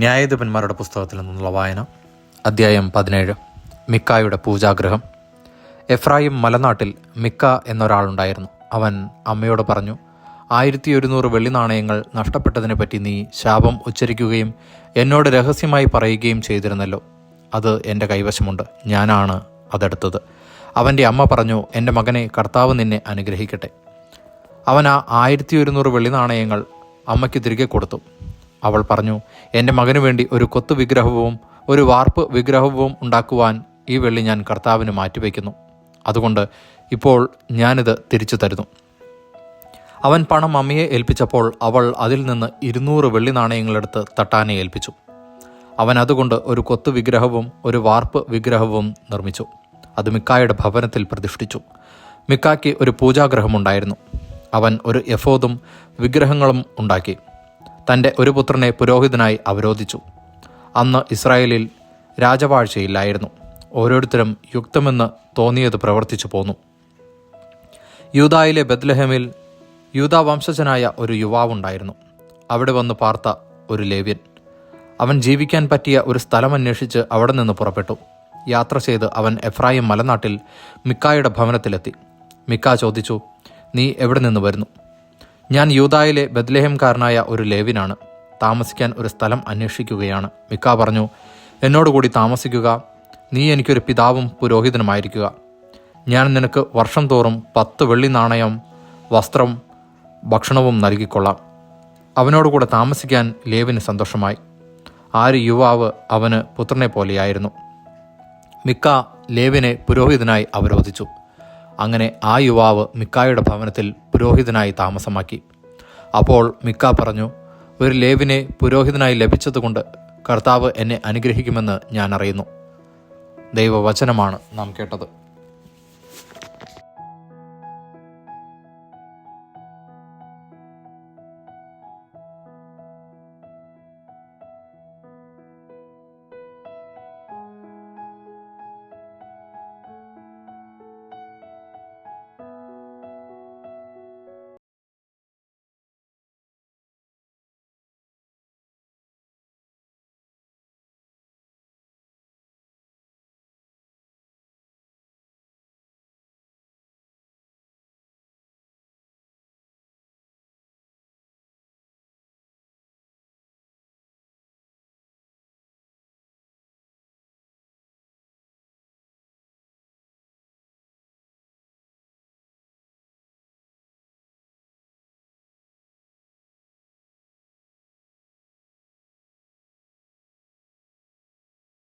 ന്യായാധിപന്മാരുടെ പുസ്തകത്തിൽ നിന്നുള്ള വായന, അധ്യായം 17. മിക്കായുടെ പൂജാഗ്രഹം. എഫ്രായിം മലനാട്ടിൽ മിക്ക എന്നൊരാളുണ്ടായിരുന്നു. അവൻ അമ്മയോട് പറഞ്ഞു, 1100 വെള്ളി നാണയങ്ങൾ നഷ്ടപ്പെട്ടതിനെപ്പറ്റി നീ ശാപം ഉച്ചരിക്കുകയും എന്നോട് രഹസ്യമായി പറയുകയും ചെയ്തിരുന്നല്ലോ. അത് എൻ്റെ കൈവശമുണ്ട്, ഞാനാണ് അതെടുത്തത്. അവൻ്റെ അമ്മ പറഞ്ഞു, എൻ്റെ മകനെ, കർത്താവ് നിന്നെ അനുഗ്രഹിക്കട്ടെ. അവൻ ആ 1100 വെള്ളി നാണയങ്ങൾ അമ്മയ്ക്ക് തിരികെ കൊടുത്തു. അവൾ പറഞ്ഞു, എൻ്റെ മകനു വേണ്ടി ഒരു കൊത്തു വിഗ്രഹവും ഒരു വാർപ്പ് വിഗ്രഹവും ഉണ്ടാക്കുവാൻ ഈ വെള്ളി ഞാൻ കർത്താവിന് മാറ്റിവെക്കുന്നു. അതുകൊണ്ട് ഇപ്പോൾ ഞാനിത് തിരിച്ചു തരുന്നു. അവൻ പണം അമ്മയെ ഏൽപ്പിച്ചപ്പോൾ അവൾ അതിൽ നിന്ന് 200 വെള്ളി നാണയങ്ങളെടുത്ത് തട്ടാനെ ഏൽപ്പിച്ചു. അവൻ അതുകൊണ്ട് ഒരു കൊത്തു വിഗ്രഹവും ഒരു വാർപ്പ് വിഗ്രഹവും നിർമ്മിച്ചു. അത് മിക്കായുടെ ഭവനത്തിൽ പ്രതിഷ്ഠിച്ചു. മിക്കായ്ക്ക് ഒരു പൂജാഗ്രഹമുണ്ടായിരുന്നു. അവൻ ഒരു എഫോദും വിഗ്രഹങ്ങളും ഉണ്ടാക്കി. തൻ്റെ ഒരു പുത്രനെ പുരോഹിതനായി അവരോധിച്ചു. അന്ന് ഇസ്രായേലിൽ രാജവാഴ്ചയില്ലായിരുന്നു. ഓരോരുത്തരും യുക്തമെന്ന് തോന്നിയത് പ്രവർത്തിച്ചു പോന്നു. യൂദായിലെ ബെത്ലഹേമിൽ യൂദാ വംശജനായ ഒരു യുവാവുണ്ടായിരുന്നു. അവിടെ വന്ന് പാർത്ത ഒരു ലേവ്യൻ. അവൻ ജീവിക്കാൻ പറ്റിയ ഒരു സ്ഥലം അന്വേഷിച്ച് അവിടെ നിന്ന് പുറപ്പെട്ടു. യാത്ര ചെയ്ത് അവൻ എഫ്രായിം മലനാട്ടിൽ മിക്കായുടെ ഭവനത്തിലെത്തി. മിക്ക ചോദിച്ചു, നീ എവിടെ നിന്ന് വരുന്നു? ഞാൻ യൂദായിലെ ബെത്ലഹേംകാരനായ ഒരു ലേവ്യനാണ്. താമസിക്കാൻ ഒരു സ്ഥലം അന്വേഷിക്കുകയാണ്. മിക്ക പറഞ്ഞു, എന്നോടുകൂടി താമസിക്കുക. നീ എനിക്കൊരു പിതാവും പുരോഹിതനുമായിരിക്കുക. ഞാൻ നിനക്ക് വർഷം തോറും 10 വെള്ളി നാണയം, വസ്ത്രം, ഭക്ഷണവും നൽകിക്കൊള്ളാം. അവനോടുകൂടെ താമസിക്കാൻ ലേവ്യന് സന്തോഷമായി. യുവാവ് അവന് പുത്രനെ പോലെയായിരുന്നു. മിക്ക ലേവ്യനെ പുരോഹിതനായി അവരോധിച്ചു. അങ്ങനെ ആ യുവാവ് മിക്കായുടെ ഭവനത്തിൽ പുരോഹിതനായി താമസമാക്കി. അപ്പോൾ മിക്ക പറഞ്ഞു, ഒരു ലേവ്യനെ പുരോഹിതനായി ലഭിച്ചതുകൊണ്ട് കർത്താവ് എന്നെ അനുഗ്രഹിക്കുമെന്ന് ഞാൻ അറിയുന്നു. ദൈവവചനമാണ് നാം കേട്ടത്.